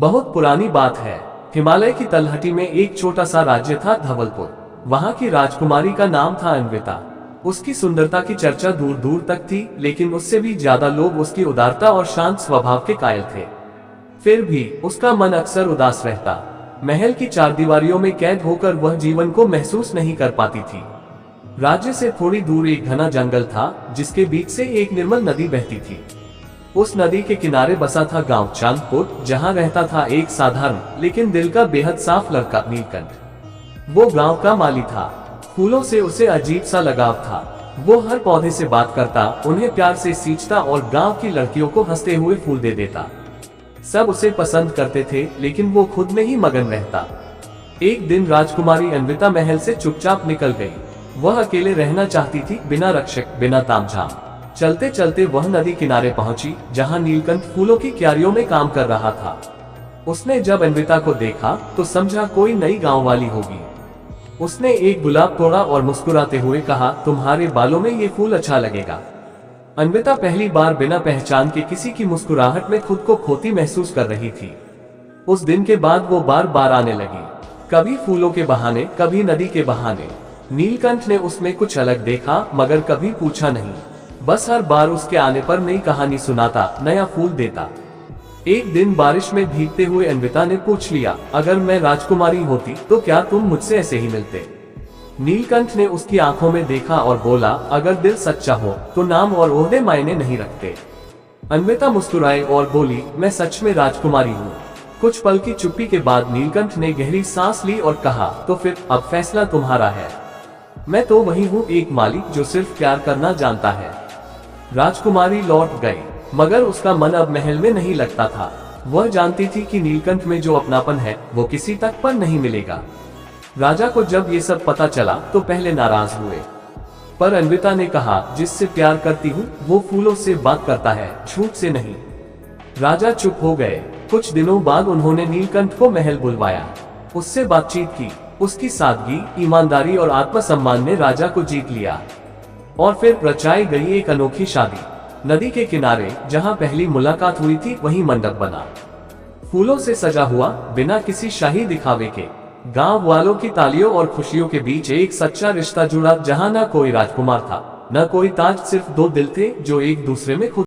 बहुत पुरानी बात है। हिमालय की तलहटी में एक छोटा सा राज्य था धवलपुर। वहाँ की राजकुमारी का नाम था अन्विता। उसकी सुंदरता की चर्चा दूर दूर तक थी, लेकिन उससे भी ज्यादा लोग उसकी उदारता और शांत स्वभाव के कायल थे। फिर भी उसका मन अक्सर उदास रहता। महल की चारदीवारियों में कैद होकर वह जीवन को महसूस नहीं कर पाती थी। राज्य से थोड़ी दूर एक घना जंगल था, जिसके बीच से एक निर्मल नदी बहती थी। उस नदी के किनारे बसा था गांव चांदपुर, जहां रहता था एक साधारण लेकिन दिल का बेहद साफ लड़का नीलकंठ। वो गांव का माली था। फूलों से उसे अजीब सा लगाव था। वो हर पौधे से बात करता, उन्हें प्यार से सींचता और गांव की लड़कियों को हंसते हुए फूल दे देता। सब उसे पसंद करते थे, लेकिन वो खुद में ही मगन रहता। एक दिन राजकुमारी अन्विता महल से चुपचाप निकल गई। वह अकेले रहना चाहती थी, बिना रक्षक, बिना तामझाम। चलते चलते वह नदी किनारे पहुंची, जहां नीलकंठ फूलों की क्यारियों में काम कर रहा था। उसने जब अन्विता को देखा तो समझा कोई नई गांव वाली होगी। उसने एक गुलाब तोड़ा और मुस्कुराते हुए कहा, तुम्हारे बालों में ये फूल अच्छा लगेगा। अन्विता पहली बार बिना पहचान के किसी की मुस्कुराहट में खुद को खोती महसूस कर रही थी। उस दिन के बाद वो बार बार आने लगी, कभी फूलों के बहाने, कभी नदी के बहाने। नीलकंठ ने उसमें कुछ अलग देखा, मगर कभी पूछा नहीं। बस हर बार उसके आने पर नई कहानी सुनाता, नया फूल देता। एक दिन बारिश में भीगते हुए अन्विता ने पूछ लिया, अगर मैं राजकुमारी होती तो क्या तुम मुझसे ऐसे ही मिलते? नीलकंठ ने उसकी आंखों में देखा और बोला, अगर दिल सच्चा हो तो नाम और ओहदे मायने नहीं रखते। अन्विता मुस्कुराई और बोली, मैं सच में राजकुमारी हूँ। कुछ पल की चुप्पी के बाद नीलकंठ ने गहरी सांस ली और कहा, तो फिर अब फैसला तुम्हारा है। मैं तो वही हूँ, एक मालिक जो सिर्फ प्यार करना जानता है। राजकुमारी लौट गई, मगर उसका मन अब महल में नहीं लगता था। वह जानती थी कि नीलकंठ में जो अपनापन है वो किसी तक पर नहीं मिलेगा। राजा को जब ये सब पता चला तो पहले नाराज हुए, पर अन्विता ने कहा, जिससे प्यार करती हूँ वो फूलों से बात करता है, झूठ से नहीं। राजा चुप हो गए। कुछ दिनों बाद उन्होंने नीलकंठ को महल बुलवाया। उससे बातचीत की। उसकी सादगी, ईमानदारी और आत्मसम्मान ने राजा को जीत लिया। और फिर रचाई गई एक अनोखी शादी। नदी के किनारे जहां पहली मुलाकात हुई थी वहीं मंडप बना, फूलों से सजा हुआ, बिना किसी शाही दिखावे के। गांव वालों की तालियों और खुशियों के बीच एक सच्चा रिश्ता जुड़ा, जहां न कोई राजकुमार था, न कोई ताज, सिर्फ दो दिल थे जो एक दूसरे में खुद